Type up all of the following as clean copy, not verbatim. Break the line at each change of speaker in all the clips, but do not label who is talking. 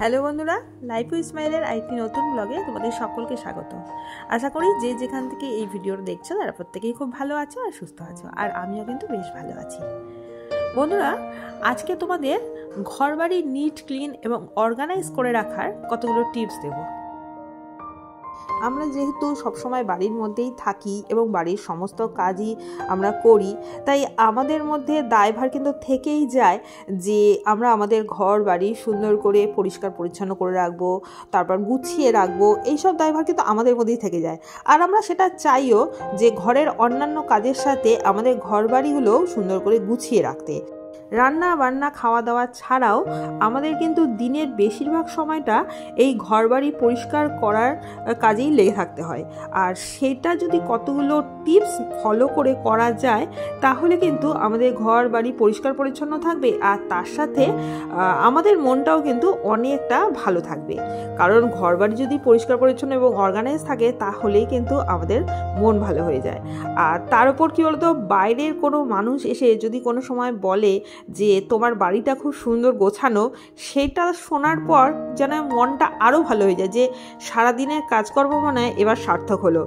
Hello বন্ধুরা, life with স্মাইলের আরেকটি নতুন ব্লগে তোমাদের সকলকে স্বাগত। আশা করি যে যেখান থেকে এই ভিডিওটা দেখছো তারা প্রত্যেকেই খুব ভালো আছো আর সুস্থ আছো, আর আমিও কিন্তু বেশ ভালো আছি। বন্ধুরা, আজকে তোমাদের ঘরবাড়ি নিট ক্লিন এবং অর্গানাইজ করে রাখার কতগুলো টিপস দেবো। আমরা যেহেতু সবসময় বাড়ির মধ্যেই থাকি এবং বাড়ির সমস্ত কাজই আমরা করি, তাই আমাদের মধ্যে দায়ভার কিন্তু থেকেই যায় যে আমরা আমাদের ঘর বাড়ি সুন্দর করে পরিষ্কার পরিচ্ছন্ন করে রাখবো, তারপর গুছিয়ে রাখবো। এইসব দায়ভার কিন্তু আমাদের মধ্যেই থেকে যায়, আর আমরা সেটা চাইও যে ঘরের অন্যান্য কাজের সাথে আমাদের ঘর বাড়িগুলোও সুন্দর করে গুছিয়ে রাখতে। রান্না বান্না খাওয়া দাওয়া ছাড়াও আমাদের কিন্তু দিনের বেশিরভাগ সময়টা এই ঘরবাড়ি পরিষ্কার করার কাজেই লেগে থাকতে হয়, আর সেটা যদি কতগুলো টিপস ফলো করে করা যায় তাহলে কিন্তু আমাদের ঘর বাড়ি পরিষ্কার পরিচ্ছন্ন থাকবে, আর তার সাথে আমাদের মনটাও কিন্তু অনেকটা ভালো থাকবে। কারণ ঘরবাড়ি যদি পরিষ্কার পরিচ্ছন্ন এবং অর্গানাইজ থাকে তাহলেই কিন্তু আমাদের মন ভালো হয়ে যায়। আর তার উপর কী বলতো, বাইরের কোনো মানুষ এসে যদি কোনো সময় বলে যে তোমার বাড়িটা খুব সুন্দর গোছানো, সেটা শোনার পর যেন মনটা আরও ভালো হয়ে যায় যে সারাদিনের কাজকর্ম মনে হয় এবার সার্থক হলো।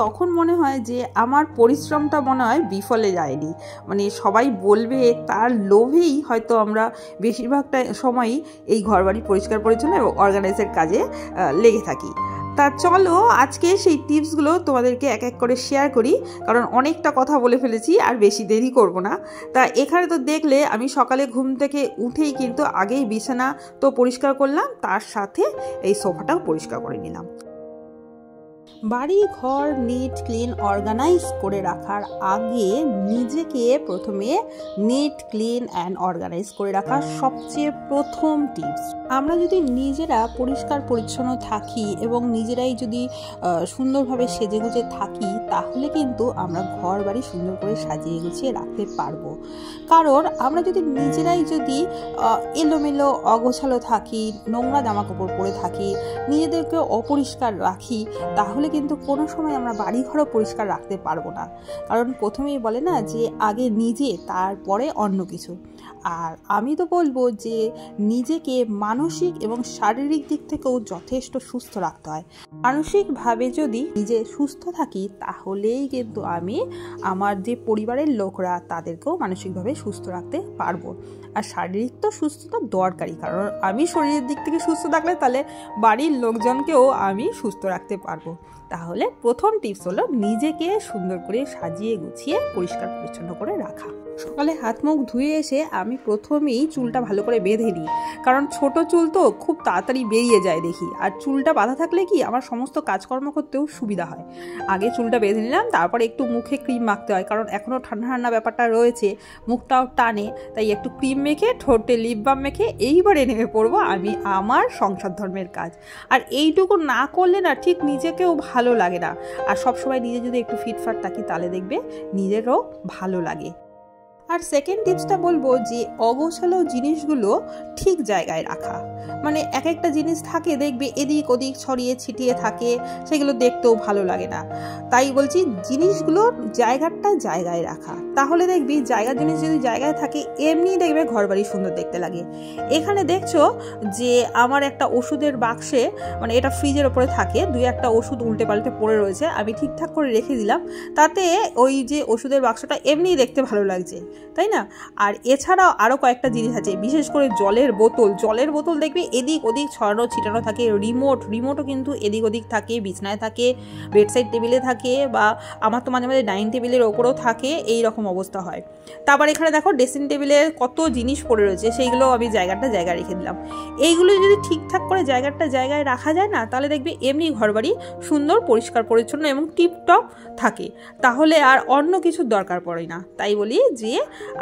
তখন মনে হয় যে আমার পরিশ্রমটা মনে হয় বিফলে যায়নি, মানে সবাই বলবে তার লোভেই হয়তো আমরা বেশিরভাগটা সময়ই এই ঘরবাড়ি পরিষ্কার পরিচ্ছন্ন এবং অর্গানাইজের কাজে লেগে থাকি। তা চলো আজকে সেই টিপসগুলো তোমাদেরকে এক এক করে শেয়ার করি, কারণ অনেকটা কথা বলে ফেলেছি আর বেশি দেরি করব না। তা এখানে তো দেখলে আমি সকালে ঘুম থেকে উঠেই কিন্তু আগেই বিছানা তো পরিষ্কার করলাম, তার সাথে এই সোফাটাও পরিষ্কার করে নিলাম। বাড়ি ঘর নিট ক্লিন অর্গানাইজ করে রাখার আগে নিজেকে প্রথমে নিট ক্লিন অ্যান্ড অর্গানাইজ করে রাখার সবচেয়ে প্রথম টিপস, আমরা যদি নিজেরা পরিষ্কার পরিচ্ছন্ন থাকি এবং নিজেরাই যদি সুন্দরভাবে সেজে গুজে থাকি তাহলে কিন্তু আমরা ঘর বাড়ি সুন্দর করে সাজিয়ে গুছিয়ে রাখতে পারবো। কারণ আমরা যদি নিজেরাই যদি এলোমেলো অগোছালো থাকি, নোংরা জামা কাপড় পরে থাকি, নিজেদেরকে অপরিষ্কার রাখি, তাহলে কিন্তু কোনো সময় আমরা বাড়ি ঘরও পরিষ্কার রাখতে পারবো না। কারণ প্রথমেই বলে না যে আগে নিজে তারপরে অন্য কিছু। আর আমি তো বলবো যে নিজেকে মানসিক এবং শারীরিক দিক থেকেও যথেষ্ট সুস্থ রাখতে হয়। মানসিকভাবে যদি নিজে সুস্থ থাকি তাহলেই কিন্তু আমি আমার যে পরিবারের লোকরা তাদেরকেও মানসিকভাবে সুস্থ রাখতে পারবো। আর শারীরিক তো সুস্থতা দরকারি, কারণ আমি শরীরের দিক থেকে সুস্থ থাকলে তাহলে বাড়ির লোকজনকেও আমি সুস্থ রাখতে পারবো। তাহলে প্রথম টিপস হলো নিজেকে সুন্দর করে সাজিয়ে গুছিয়ে পরিষ্কার পরিচ্ছন্ন করে রাখা। সকালে হাত মুখ ধুয়ে এসে আমি প্রথমেই চুলটা ভালো করে বেঁধে নিই, কারণ ছোট চুল তো খুব তাড়াতাড়ি বেরিয়ে যায় দেখি, আর চুলটা বাঁধা থাকলে কি আমার সমস্ত কাজকর্ম করতেও সুবিধা হয়। আগে চুলটা বেঁধে নিলাম, তারপর একটু মুখে ক্রিম মাখতে হয়, কারণ এখনও ঠান্ডা ঠান্ডা ব্যাপারটা রয়েছে, মুখটাও টানে, তাই একটু ক্রিম মেখে ঠোঁটে লিপ বাম মেখে এইবারে নেমে পড়বো আমি আমার সংসার ধর্মের কাজ। আর এইটুকু না করলে না ঠিক নিজেকেও ভালো লাগে না, আর সবসময় নিজে যদি একটু ফিটফাট থাকি তাহলে দেখবে নিজেরও ভালো লাগে। আর সেকেন্ড টিপসটা বলবো যে অগোছালো জিনিসগুলো ঠিক জায়গায় রাখা। মানে এক একটা জিনিস থাকে দেখবে এদিক ওদিক ছড়িয়ে ছিটিয়ে থাকে, সেগুলো দেখতেও ভালো লাগে না। তাই বলছি জিনিসগুলো জায়গাটা জায়গায় রাখা, তাহলে দেখবি জায়গার জিনিস যদি জায়গায় থাকে এমনি দেখবে ঘর বাড়ি সুন্দর দেখতে লাগে। এখানে দেখছো যে আমার একটা ওষুধের বাক্সে, মানে এটা ফ্রিজের ওপরে থাকে, দুই একটা ওষুধ উল্টে পাল্টে পড়ে রয়েছে, আমি ঠিকঠাক করে রেখে দিলাম, তাতে ওই যে ওষুধের বাক্সটা এমনিই দেখতে ভালো লাগছে, তাই না? আর এছাড়াও আরও কয়েকটা জিনিস আছে, বিশেষ করে জলের বোতল দেখবে এদিক ওদিক ছড়ানো ছিটানো থাকে, রিমোটও কিন্তু এদিক ওদিক থাকে, বিছনায় থাকে, বেডসাইড টেবিলে থাকে, বা আমার তো মাঝে মাঝে ডাইনিং টেবিলের ওপরেও থাকে, এই রকম অবস্থা হয়। তারপর এখানে দেখো ড্রেসিং টেবিলে কত জিনিস পড়ে রয়েছে, সেইগুলো আমি জায়গাটা জায়গায় রেখে দিলাম। এইগুলো যদি ঠিকঠাক করে জায়গাটা জায়গায় রাখা যায় না তাহলে দেখবে এমনি ঘরবাড়ি সুন্দর পরিষ্কার পরিচ্ছন্ন এবং টিপটপ থাকে, তাহলে আর অন্য কিছুর দরকার পড়ে না। তাই বলি যে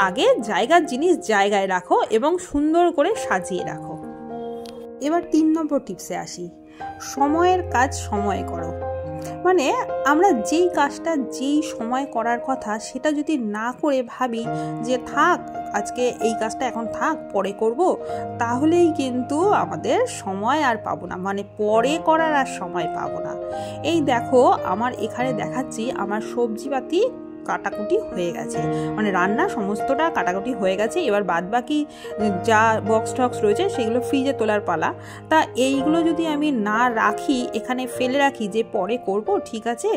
আগে জায়গার জিনিস জায়গায় রাখো এবং সুন্দর করে সাজিয়ে রাখো। এবার 3 নম্বর টিপসে আসি, সময়ের কাজ সময়ে করো। মানে আমরা যেই কাজটা যেই সময় করার কথা সেটা যদি না করে ভাবি যে থাক আজকে এই কাজটা এখন থাক পরে করব, তাহলেই কিন্তু আমাদের সময় আর পাবো না, মানে পরে করার আর সময় পাবো না। এই দেখো আমার এখানে দেখাচ্ছি আমার সবজিপাতি কাটাকুটি হয়ে গেছে, মানে রান্না সমস্তটা কাটাকুটি হয়ে গেছে। এবার বাদ বাকি যা বক্স টক্স রয়েছে সেগুলো ফ্রিজে তোলার পালা। তা এইগুলো যদি আমি না রাখি, এখানে ফেলে রাখি যে পরে করব, ঠিক আছে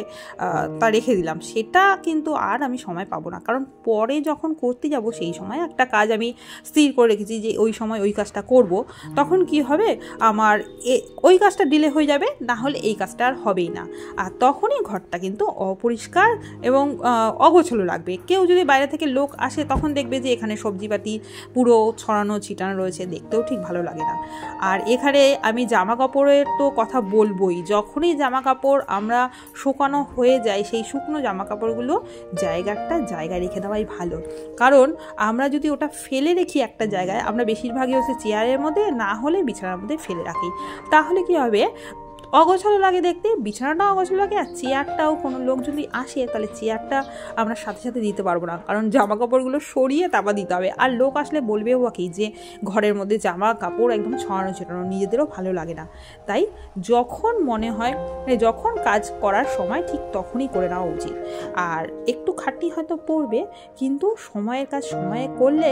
তা রেখে দিলাম, সেটা কিন্তু আর আমি সময় পাবো না। কারণ পরে যখন করতে যাব সেই সময় একটা কাজ আমি স্থির করে রেখেছি যে ওই সময় ওই কাজটা করব, তখন কি হবে আমার ওই কাজটা ডিলে হয়ে যাবে, না হলে এই কাজটা আর হবেই না। আর তখনই ঘরটা কিন্তু অপরিষ্কার এবং অগোছালো লাগবে। কেউ যদি বাইরে থেকে লোক আসে তখন দেখবে যে এখানে সবজিপাতি পুরো ছড়ানো ছিটানো রয়েছে, দেখতেও ঠিক ভালো লাগে না। আর এখানে আমি জামা কাপড়ের তো কথা বলবোই। যখনই জামা কাপড় আমরা শুকানো হয়ে যায়, সেই শুকনো জামা কাপড়গুলো জায়গায় রেখে দেওয়াই ভালো। কারণ আমরা যদি ওটা ফেলে রেখি একটা জায়গায়, আমরা বেশিরভাগই হচ্ছে চেয়ারের মধ্যে, না হলে বিছানার মধ্যে ফেলে রাখি, তাহলে কি হবে, অগোছালো লাগে দেখতে, বিছানাটাও অগোছালো লাগে, আর চেয়ারটাও কোনো লোক যদি আসে তাহলে চেয়ারটা আমরা সাথে সাথে দিতে পারবো না, কারণ জামা কাপড়গুলো সরিয়ে তারপর দিতে হবে। আর লোক আসলে বলবেও কি যে ঘরের মধ্যে জামা কাপড় একদম ছড়ানো ছিটানো, নিজেদেরও ভালো লাগে না। তাই যখন মনে হয়, যখন কাজ করার সময় ঠিক তখনই করে নেওয়া উচিত। আর একটু খাটনি হয়তো পড়বে, কিন্তু সময়ের কাজ সময়ে করলে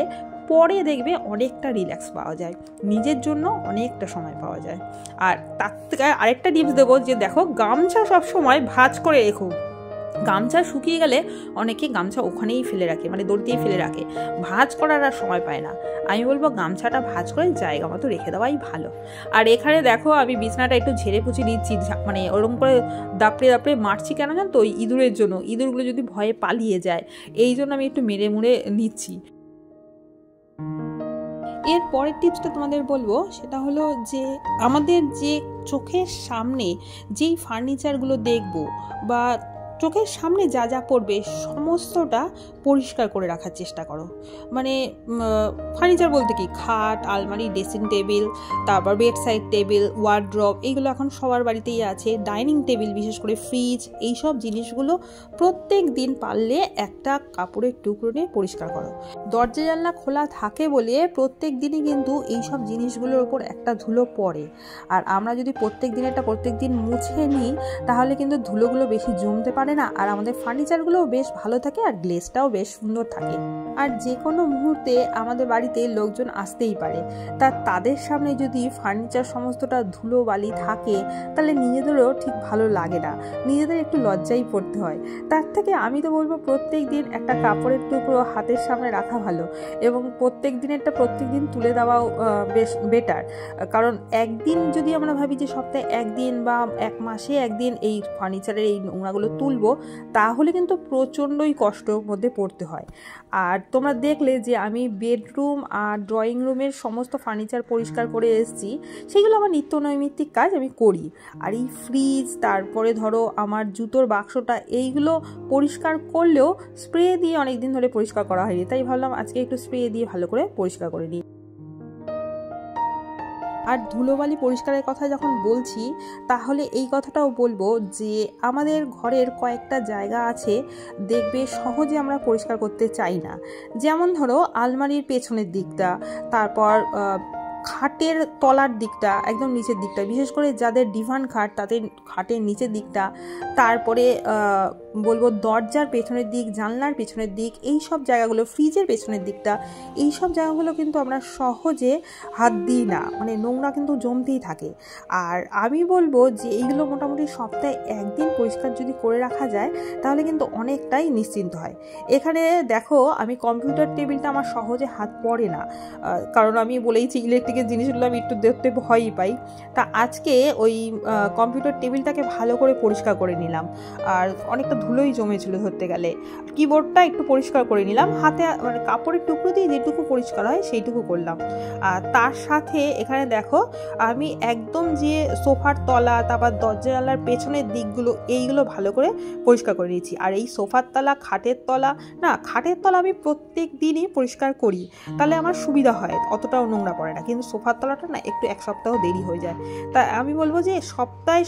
পরে দেখবে অনেকটা রিল্যাক্স পাওয়া যায়, নিজের জন্য অনেকটা সময় পাওয়া যায়। আর তার থেকে আরেকটা টিপস দেবো যে দেখো, গামছা সবসময় ভাঁজ করে রেখো। গামছা শুকিয়ে গেলে অনেকে গামছা ওখানেই ফেলে রাখে, মানে দড়িতেই ফেলে রাখে, ভাঁজ করার আর সময় পায় না। আমি বলবো গামছাটা ভাঁজ করে জায়গা মতো রেখে দেওয়াই ভালো। আর এখানে দেখো আমি বিছানাটা একটু ঝেড়ে পুছে নিচ্ছি, মানে ওরকম করে দাপড়ে মারছি কেন জানো তো, ওই ইঁদুরের জন্য, ইঁদুরগুলো যদি ভয়ে পালিয়ে যায় এই জন্য আমি একটু মেরে মুড়ে নিচ্ছি। এর পরের টিপসটা তোমাদের বলবো, সেটা হলো যে আমাদের যে চোখের সামনে যেই ফার্নিচারগুলো দেখবো বা চোখের সামনে যা যা পড়বে সমস্তটা পরিষ্কার করে রাখার চেষ্টা করো। মানে ফার্নিচার বলতে কি, খাট, আলমারি, ড্রেসিং টেবিল, তারপর বেড সাইড টেবিল, ওয়ার্ড্রপ, এইগুলো এখন সবার বাড়িতেই আছে, ডাইনিং টেবিল, বিশেষ করে ফ্রিজ, এইসব জিনিসগুলো প্রত্যেক দিন পারলে একটা কাপড়ের টুকরো নিয়ে পরিষ্কার করো। দরজা জানলা খোলা থাকে বলে প্রত্যেক দিনই কিন্তু এইসব জিনিসগুলোর উপর একটা ধুলো পড়ে। আর আমরা যদি প্রত্যেক দিন মুছে নিই তাহলে কিন্তু ধুলোগুলো বেশি জমতে পারে না, আর আমাদের ফার্নিচারগুলোও বেশ ভালো থাকে, আর গ্লেজটাও বেশ সুন্দর থাকে। আর যে কোনো মুহূর্তে আমাদের বাড়িতে লোকজন আসতেই পারে, তাদের সামনে যদি ফার্নিচার সমস্তটা ধুলো বালি থাকে তাহলে নিজেদেরও ঠিক ভালো লাগে না, নিজেদের একটু লজ্জাই পড়তে হয়। তার থেকে আমি তো বলবো প্রত্যেক দিন একটা কাপড়ের টুকরো হাতের সামনে রাখা ভালো, এবং প্রত্যেক দিন তুলে দেওয়াও বেশ বেটার। কারণ একদিন যদি আমরা ভাবি যে সপ্তাহে একদিন বা এক মাসে একদিন এই ফার্নিচারের এই নোংরাগুলো তুলবো, তাহলে কিন্তু প্রচণ্ডই কষ্টের মধ্যে পড়তে হয়। আর তোমরা দেখলে যে আমি বেডরুম আর ড্রয়িং রুমের সমস্ত ফার্নিচার পরিষ্কার করে এসেছি, সেগুলো আমার নিত্য নৈমিত্তিক কাজ আমি করি। আর এই ফ্রিজ, তারপরে ধরো আমার জুতোর বাক্সটা, এইগুলো পরিষ্কার করলেও স্প্রে দিয়ে অনেক দিন ধরে পরিষ্কার করা হয়নি, তাই ভাবলাম আজকে একটু স্প্রে দিয়ে ভালো করে পরিষ্কার করে নিই। আর ধুলোবালি পরিষ্কারের কথা যখন বলছি, তাহলে এই কথাটাও বলবো যে আমাদের ঘরের কয়েকটা জায়গা আছে দেখবে সহজে আমরা পরিষ্কার করতে চাই না। যেমন ধরো আলমারির পেছনের দিকটা, তারপর খাটের তলার দিকটা, একদম নিচের দিকটা, বিশেষ করে যাদের ডিভান খাট তাদের খাটের নিচের দিকটা, তারপরে বলবো দরজার পেছনের দিক, জানলার পেছনের দিক, এই সব জায়গাগুলো, ফ্রিজের পেছনের দিকটা, এই সব জায়গাগুলো কিন্তু আমরা সহজে হাত দিই না, মানে নোংরা কিন্তু জমতেই থাকে। আর আমি বলবো যে এইগুলো মোটামুটি সপ্তাহে একদিন পরিষ্কার যদি করে রাখা যায় তাহলে কিন্তু অনেকটাই নিশ্চিন্ত হয়। এখানে দেখো আমি কম্পিউটার টেবিলটা আমার সহজে হাত পড়ে না, কারণ আমি বলেইছি ইলেকট্রিকের জিনিসগুলো আমি একটু দেখতে ভয়ই পাই। তা আজকে ওই কম্পিউটার টেবিলটাকে ভালো করে পরিষ্কার করে নিলাম, আর অনেকটা ধুলোই জমেছিল ধরতে গেলে। কিবোর্ডটা একটু পরিষ্কার করে নিলাম, হাতে মানে কাপড়ের টুকরো দিয়ে যেটুকু পরিষ্কার হয় সেইটুকু করলাম। আর তার সাথে এখানে দেখো আমি একদম যে সোফার তলা, তারপর দরজা জানলার পেছনের দিকগুলো, এইগুলো ভালো করে পরিষ্কার করে নিয়েছি। আর এই সোফার তলা, খাটের তলা আমি প্রত্যেক দিনই পরিষ্কার করি, তাহলে আমার সুবিধা হয়, অতটাও নোংরা পড়ে না। কিন্তু সোফার তলাটা না একটু এক সপ্তাহ দেরি হয়ে যায়। তাই আমি বলবো যে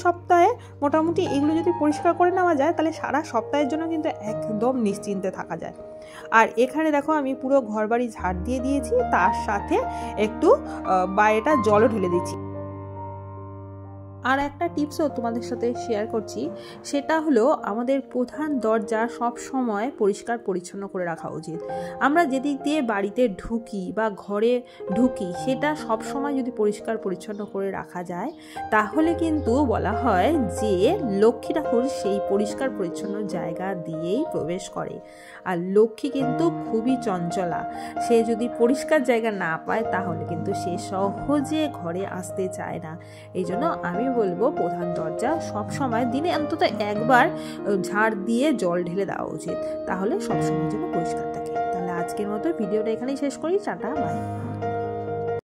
সপ্তাহে মোটামুটি এগুলো যদি পরিষ্কার করে নেওয়া যায় তাহলে সারা সপ্তাহের জন্য কিন্তু একদম নিশ্চিন্তে থাকা যায়। আর এখানে দেখো আমি পুরো ঘর বাড়ি ঝাড় দিয়ে দিয়েছি, তার সাথে একটু বাইরেটা জলও ঢেলে দিচ্ছি। আর একটা টিপসও তোমাদের সাথে শেয়ার করছি, সেটা হলো আমাদের প্রধান দরজা সব সময় পরিষ্কার পরিচ্ছন্ন করে রাখা উচিত। আমরা যেদিক দিয়ে বাড়িতে ঢুকি বা ঘরে ঢুকি সেটা সব সময় যদি পরিষ্কার পরিচ্ছন্ন করে রাখা যায়, তাহলে কিন্তু বলা হয় যে লক্ষ্মী ঠাকুর সেই পরিষ্কার পরিচ্ছন্ন জায়গা দিয়েই প্রবেশ করে। আর লক্ষ্মী কিন্তু খুবই চঞ্চলা, সে যদি পরিষ্কার জায়গা না পায় তাহলে কিন্তু সে সহজে ঘরে আসতে চায় না। এই জন্য আমি বলবো প্রধান দরজা সব সময় দিনে অন্তত একবার ঝাড় দিয়ে জল ঢেলে দেওয়া উচিত, তাহলে সবসময় যেন পরিষ্কার থাকে। তাহলে আজকের মতো ভিডিওটা এখানেই শেষ করি। Tata, by.